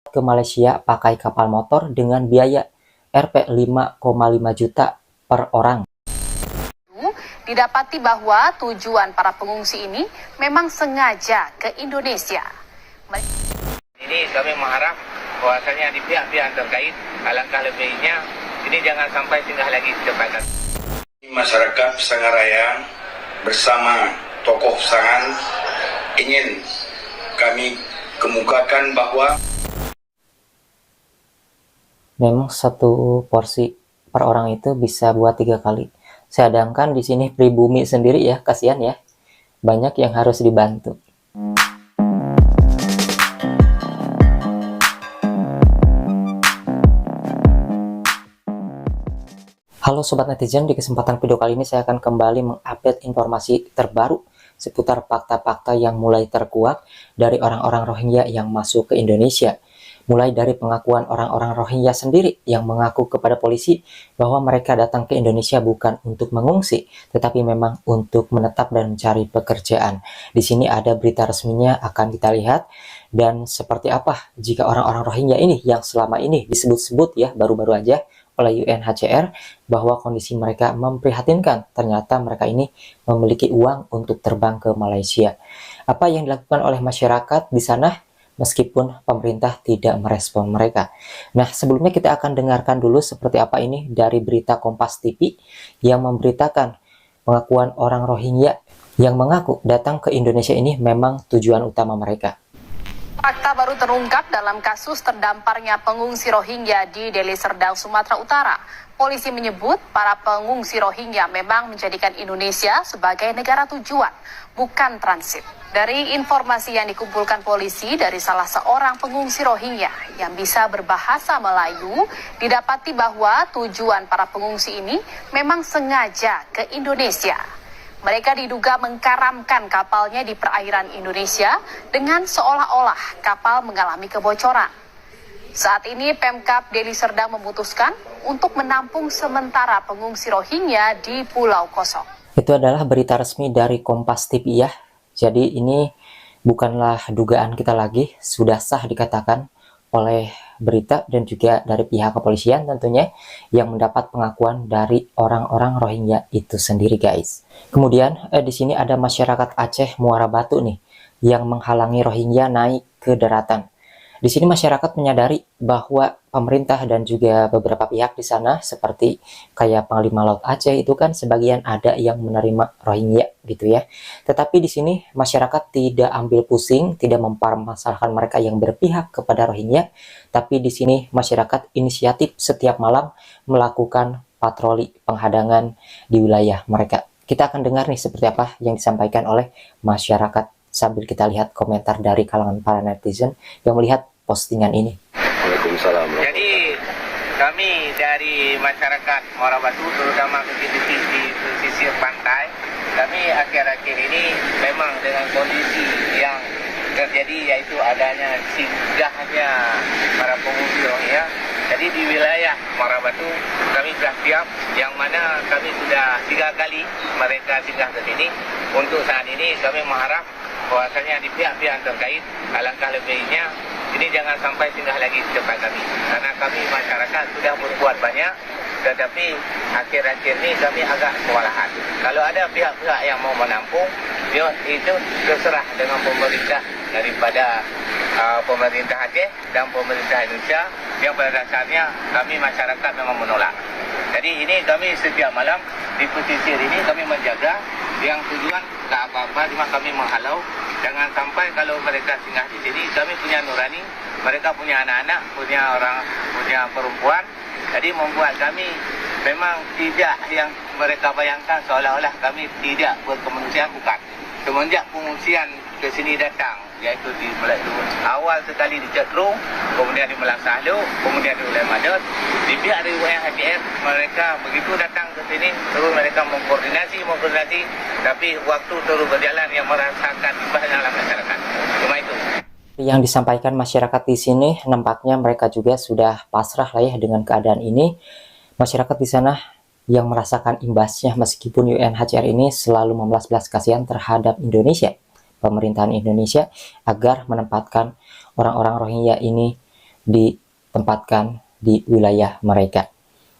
ke Malaysia pakai kapal motor dengan biaya Rp 5,5 juta per orang. Didapati bahwa tujuan para pengungsi ini memang sengaja ke Indonesia. Ini kami mengharap bahwasanya di pihak-pihak terkait alangkah lebihnya ini jangan sampai singgah lagi di tempat kami. Masyarakat Sangaraja bersama tokoh Sangan ingin kami kemukakan bahwa memang satu porsi per orang itu bisa buat 3 kali. Sedangkan di sini pribumi sendiri ya, kasihan ya. Banyak yang harus dibantu. Halo Sobat Netizen, di kesempatan video kali ini saya akan kembali mengupdate informasi terbaru seputar fakta-fakta yang mulai terkuak dari orang-orang Rohingya yang masuk ke Indonesia. Mulai dari pengakuan orang-orang Rohingya sendiri yang mengaku kepada polisi bahwa mereka datang ke Indonesia bukan untuk mengungsi, tetapi memang untuk menetap dan mencari pekerjaan. Di sini ada berita resminya akan kita lihat, dan seperti apa jika orang-orang Rohingya ini yang selama ini disebut-sebut ya baru-baru aja oleh UNHCR bahwa kondisi mereka memprihatinkan. Ternyata mereka ini memiliki uang untuk terbang ke Malaysia. Apa yang dilakukan oleh masyarakat di sana meskipun pemerintah tidak merespon mereka? Nah, sebelumnya kita akan dengarkan dulu seperti apa ini dari berita Kompas TV yang memberitakan pengakuan orang Rohingya yang mengaku datang ke Indonesia ini memang tujuan utama mereka. Fakta baru terungkap dalam kasus terdamparnya pengungsi Rohingya di Deli Serdang, Sumatera Utara. Polisi menyebut para pengungsi Rohingya memang menjadikan Indonesia sebagai negara tujuan, bukan transit. Dari informasi yang dikumpulkan polisi dari salah seorang pengungsi Rohingya yang bisa berbahasa Melayu, didapati bahwa tujuan para pengungsi ini memang sengaja ke Indonesia. Mereka diduga mengkaramkan kapalnya di perairan Indonesia dengan seolah-olah kapal mengalami kebocoran. Saat ini Pemkab Deli Serdang memutuskan untuk menampung sementara pengungsi Rohingya di Pulau Kosong. Itu adalah berita resmi dari Kompas TV ya. Jadi ini bukanlah dugaan kita lagi, sudah sah dikatakan oleh berita dan juga dari pihak kepolisian tentunya yang mendapat pengakuan dari orang-orang Rohingya itu sendiri guys. Kemudian di sini ada masyarakat Aceh Muara Batu nih yang menghalangi Rohingya naik ke daratan. Di sini masyarakat menyadari bahwa pemerintah dan juga beberapa pihak di sana seperti kayak Panglima Laut Aceh itu kan sebagian ada yang menerima Rohingya gitu ya. Tetapi di sini masyarakat tidak ambil pusing, tidak mempermasalahkan mereka yang berpihak kepada Rohingya, tapi di sini masyarakat inisiatif setiap malam melakukan patroli penghadangan di wilayah mereka. Kita akan dengar nih seperti apa yang disampaikan oleh masyarakat sambil kita lihat komentar dari kalangan para netizen yang melihat postingan ini. Waalaikumsalam. Jadi kami dari masyarakat Muara Batu terutama di sisi pantai, kami akhir-akhir ini memang dengan kondisi yang terjadi yaitu adanya singgahnya para pengungsi Rohingya. Jadi di wilayah Muara Batu kami sudah siap, yang mana kami sudah 3 kali mereka singgah ke sini. Untuk saat ini kami mengharap bahwasanya di pihak-pihak terkait alangkah lebihnya ini jangan sampai singgah lagi di tempat kami, karena kami masyarakat sudah berbuat banyak, tetapi akhir-akhir ini kami agak kewalahan. Kalau ada pihak-pihak yang mau menampung, itu terserah dengan pemerintah daripada pemerintah Aceh dan pemerintah Indonesia, yang pada dasarnya kami masyarakat memang menolak. Jadi ini kami setiap malam di pesisir ini kami menjaga, yang tujuan tak apa-apa cuma kami menghalau. Jangan sampai kalau mereka singgah di sini, kami punya nurani, mereka punya anak-anak, punya perempuan. Jadi membuat kami memang tidak yang mereka bayangkan seolah-olah kami tidak berkemanusiaan, bukan. Semenjak pengungsian ke sini datang, yaitu di awal sekali di Cetrung, kemudian di Melang Sahlu, kemudian di Ulai Madot, di pihak dari UNHCR, mereka begitu datang ke sini, terus mereka mengkoordinasi, tapi waktu terus berjalan yang merasakan imbasnya dalam masyarakat. Cuma itu. Yang disampaikan masyarakat di sini nampaknya mereka juga sudah pasrah lah ya dengan keadaan ini. Masyarakat di sana yang merasakan imbasnya meskipun UNHCR ini selalu membelas-belas kasihan terhadap Indonesia, pemerintahan Indonesia, agar menempatkan orang-orang Rohingya ini ditempatkan di wilayah mereka.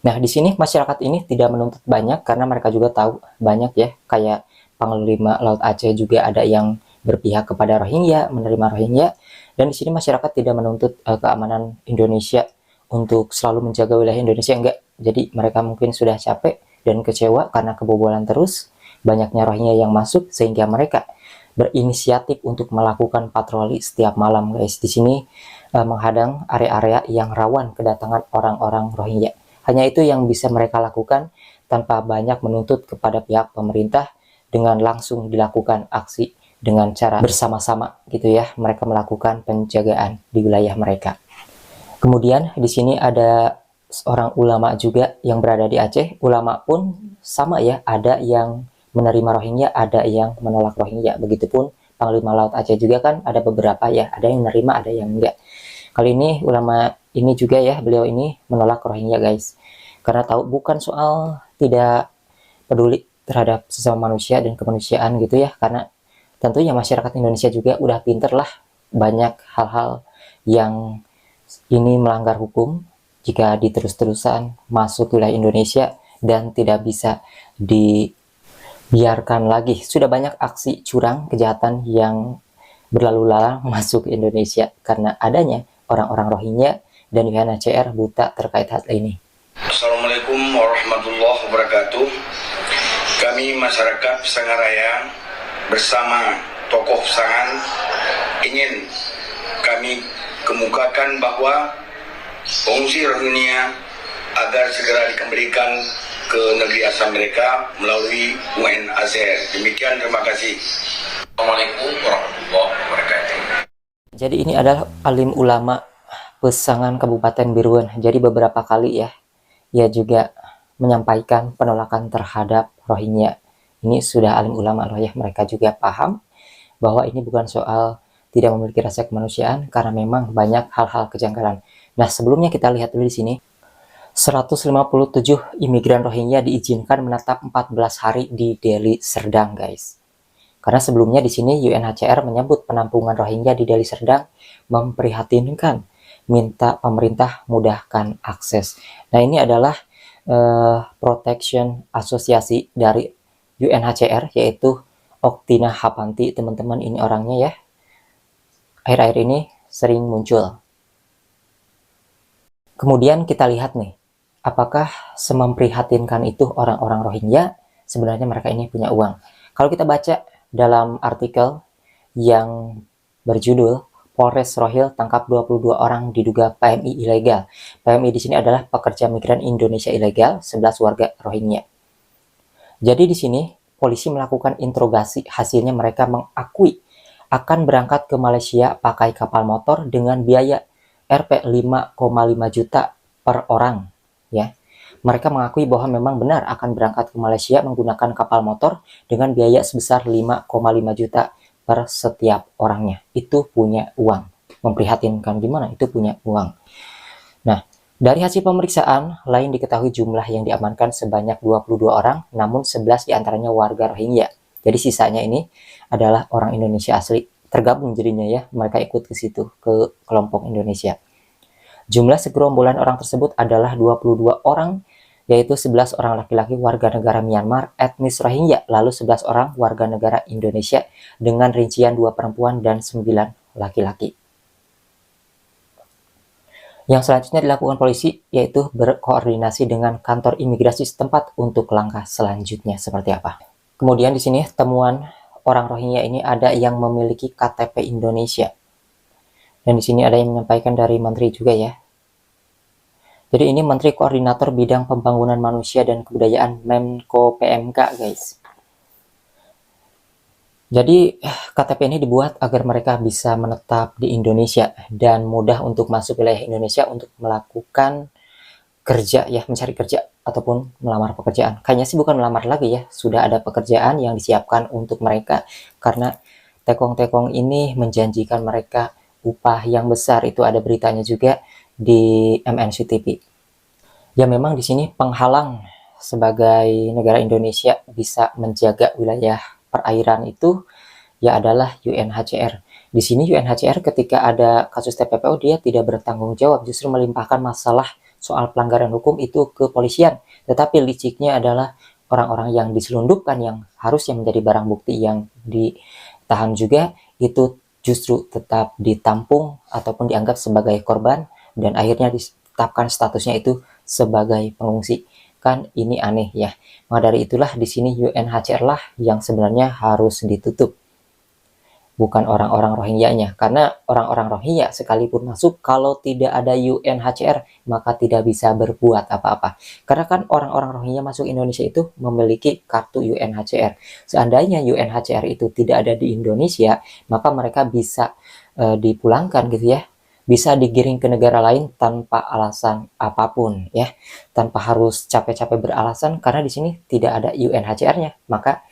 Nah, di sini masyarakat ini tidak menuntut banyak karena mereka juga tahu banyak ya, kayak Panglima Laut Aceh juga ada yang berpihak kepada Rohingya, menerima Rohingya, dan di sini masyarakat tidak menuntut keamanan Indonesia untuk selalu menjaga wilayah Indonesia, enggak. Jadi mereka mungkin sudah capek dan kecewa karena kebobolan terus, banyaknya Rohingya yang masuk sehingga mereka berinisiatif untuk melakukan patroli setiap malam, guys. Di sini menghadang area-area yang rawan kedatangan orang-orang Rohingya. Hanya itu yang bisa mereka lakukan tanpa banyak menuntut kepada pihak pemerintah, dengan langsung dilakukan aksi dengan cara bersama-sama gitu ya. Mereka melakukan penjagaan di wilayah mereka. Kemudian di sini ada seorang ulama juga yang berada di Aceh. Ulama pun sama ya, ada yang menerima Rohingya, ada yang menolak Rohingya. Begitupun Panglima Laut Aceh juga kan ada beberapa ya, ada yang menerima, ada yang enggak. Kali ini ulama ini juga ya, beliau ini menolak Rohingya, guys. Karena tahu bukan soal tidak peduli terhadap sesama manusia dan kemanusiaan gitu ya, karena tentunya masyarakat Indonesia juga udah pinter lah, banyak hal-hal yang ini melanggar hukum jika diterus-terusan masuk wilayah Indonesia dan tidak bisa dibiarkan lagi. Sudah banyak aksi curang kejahatan yang berlalu lalang masuk ke Indonesia karena adanya orang-orang Rohingya, dan UNHCR buta terkait hal ini. Assalamualaikum warahmatullahi wabarakatuh. Kami masyarakat Sangaraya bersama tokoh Sangan ingin kami kemukakan bahwa pengungsi Rohingya agar segera dikembalikan ke negeri asal mereka melalui UNHCR. Demikian, terima kasih. Assalamualaikum warahmatullahi wabarakatuh. Jadi ini adalah alim ulama Pesangan Kabupaten Biruan. Jadi beberapa kali ya, ia juga menyampaikan penolakan terhadap Rohingya. Ini sudah alim ulama loh ya, mereka juga paham bahwa ini bukan soal tidak memiliki rasa kemanusiaan, karena memang banyak hal-hal kejanggalan. Nah, sebelumnya kita lihat dulu di sini. 157 imigran Rohingya diizinkan menetap 14 hari di Deli Serdang, guys. Karena sebelumnya di sini UNHCR menyebut penampungan Rohingya di Deli Serdang memprihatinkan, minta pemerintah mudahkan akses. Nah, ini adalah protection asosiasi dari UNHCR, yaitu Oktina Hapanti. Teman-teman, ini orangnya ya, akhir-akhir ini sering muncul. Kemudian kita lihat nih, apakah sememprihatinkan itu orang-orang Rohingya? Sebenarnya mereka ini punya uang. Kalau kita baca dalam artikel yang berjudul Polres Rohil tangkap 22 orang diduga PMI ilegal. PMI di sini adalah pekerja migran Indonesia ilegal, 11 warga Rohingya. Jadi di sini polisi melakukan interogasi, hasilnya mereka mengakui akan berangkat ke Malaysia pakai kapal motor dengan biaya Rp 5,5 juta per orang ya. Mereka mengakui bahwa memang benar akan berangkat ke Malaysia menggunakan kapal motor dengan biaya sebesar 5,5 juta per setiap orangnya. Itu punya uang. Memprihatinkan gimana? Itu punya uang. Nah, dari hasil pemeriksaan, lain diketahui jumlah yang diamankan sebanyak 22 orang, namun 11 diantaranya warga Rohingya. Jadi sisanya ini adalah orang Indonesia asli. Tergabung jadinya ya, mereka ikut ke situ, ke kelompok Indonesia. Jumlah segerombolan orang tersebut adalah 22 orang, yaitu 11 orang laki-laki warga negara Myanmar etnis Rohingya, lalu 11 orang warga negara Indonesia dengan rincian 2 perempuan dan 9 laki-laki. Yang selanjutnya dilakukan polisi yaitu berkoordinasi dengan kantor imigrasi setempat untuk langkah selanjutnya seperti apa. Kemudian di sini temuan orang Rohingya ini ada yang memiliki KTP Indonesia. Dan di sini ada yang menyampaikan dari menteri juga ya. Jadi ini Menteri Koordinator Bidang Pembangunan Manusia dan Kebudayaan Menko PMK, guys. Jadi KTP ini dibuat agar mereka bisa menetap di Indonesia dan mudah untuk masuk wilayah Indonesia untuk melakukan kerja ya, mencari kerja ataupun melamar pekerjaan. Kayaknya sih bukan melamar lagi ya, sudah ada pekerjaan yang disiapkan untuk mereka karena tekong-tekong ini menjanjikan mereka upah yang besar. Itu ada beritanya juga di MNC TV. Ya memang di sini penghalang sebagai negara Indonesia bisa menjaga wilayah perairan itu ya adalah UNHCR. Di sini UNHCR ketika ada kasus TPPO dia tidak bertanggung jawab, justru melimpahkan masalah soal pelanggaran hukum itu ke polisian. Tetapi liciknya adalah orang-orang yang diselundupkan yang harusnya menjadi barang bukti yang ditahan juga itu justru tetap ditampung ataupun dianggap sebagai korban dan akhirnya ditetapkan statusnya itu sebagai pengungsi. Kan ini aneh ya. Maka dari itulah di sini UNHCR lah yang sebenarnya harus ditutup, bukan orang-orang Rohingya-nya. Karena orang-orang Rohingya sekalipun masuk, kalau tidak ada UNHCR maka tidak bisa berbuat apa-apa. Karena kan orang-orang Rohingya masuk Indonesia itu memiliki kartu UNHCR. Seandainya UNHCR itu tidak ada di Indonesia, maka mereka bisa dipulangkan gitu ya, bisa digiring ke negara lain tanpa alasan apapun ya, tanpa harus capek-capek beralasan karena di sini tidak ada UNHCR-nya. Maka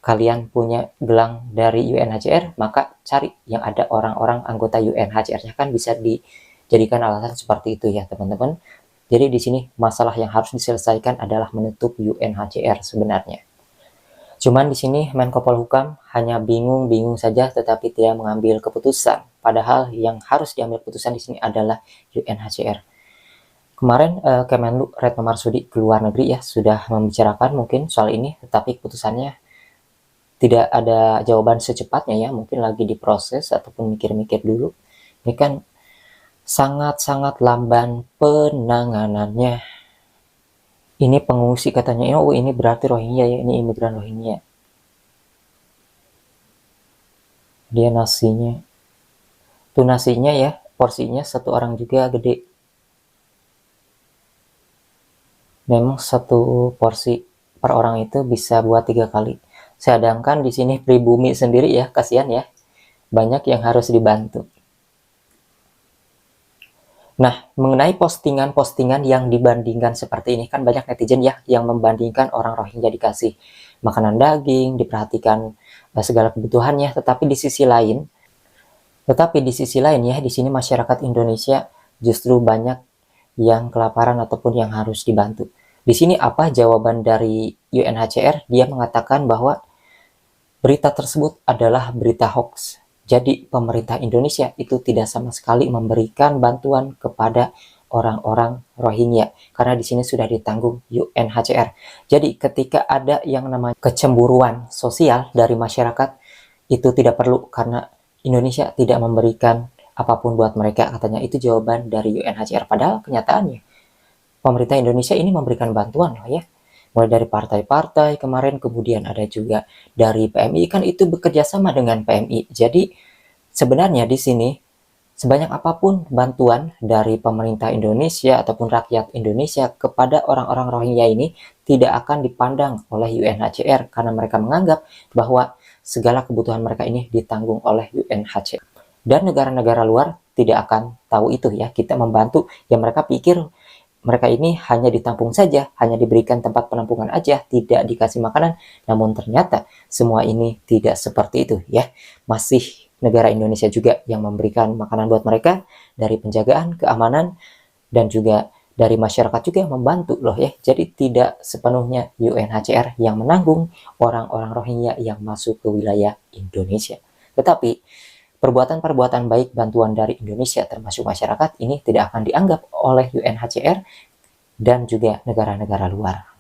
kalian punya gelang dari UNHCR, maka cari yang ada orang-orang anggota UNHCR-nya, kan bisa dijadikan alasan seperti itu ya teman-teman. Jadi di sini masalah yang harus diselesaikan adalah menutup UNHCR sebenarnya. Cuman di sini Menko Polhukam hanya bingung-bingung saja tetapi tidak mengambil keputusan. Padahal yang harus diambil keputusan di sini adalah UNHCR. Kemarin Kemenlu Retno Marsudi ke luar negeri ya sudah membicarakan mungkin soal ini, tetapi keputusannya tidak ada jawaban secepatnya ya, mungkin lagi diproses ataupun mikir-mikir dulu. Ini kan sangat-sangat lamban penanganannya. Ini pengungsi katanya, oh ini berarti Rohingya ya, ini imigran Rohingya. Dia nasinya, tuh nasinya ya, porsinya satu orang juga gede. Memang satu porsi per orang itu bisa buat 3 kali. Sedangkan di sini pribumi sendiri ya, kasihan ya, banyak yang harus dibantu. Nah, mengenai postingan-postingan yang dibandingkan seperti ini, kan banyak netizen ya yang membandingkan orang Rohingya dikasih makanan daging, diperhatikan segala kebutuhannya, tetapi di sisi lain ya, di sini masyarakat Indonesia justru banyak yang kelaparan ataupun yang harus dibantu. Di sini apa jawaban dari UNHCR? Dia mengatakan bahwa berita tersebut adalah berita hoax. Jadi pemerintah Indonesia itu tidak sama sekali memberikan bantuan kepada orang-orang Rohingya karena di sini sudah ditanggung UNHCR. Jadi ketika ada yang namanya kecemburuan sosial dari masyarakat itu tidak perlu karena Indonesia tidak memberikan apapun buat mereka, katanya. Itu jawaban dari UNHCR. Padahal kenyataannya pemerintah Indonesia ini memberikan bantuan loh ya. Mulai dari partai-partai kemarin, kemudian ada juga dari PMI, kan itu bekerja sama dengan PMI. Jadi sebenarnya di sini sebanyak apapun bantuan dari pemerintah Indonesia ataupun rakyat Indonesia kepada orang-orang Rohingya ini tidak akan dipandang oleh UNHCR karena mereka menganggap bahwa segala kebutuhan mereka ini ditanggung oleh UNHCR. Dan negara-negara luar tidak akan tahu itu ya, kita membantu yang mereka pikir mereka ini hanya ditampung saja, hanya diberikan tempat penampungan aja, tidak dikasih makanan. Namun ternyata semua ini tidak seperti itu ya. Masih negara Indonesia juga yang memberikan makanan buat mereka, dari penjagaan, keamanan, dan juga dari masyarakat juga yang membantu loh ya. Jadi tidak sepenuhnya UNHCR yang menanggung orang-orang Rohingya yang masuk ke wilayah Indonesia. Tetapi perbuatan-perbuatan baik bantuan dari Indonesia termasuk masyarakat ini tidak akan dianggap oleh UNHCR dan juga negara-negara luar.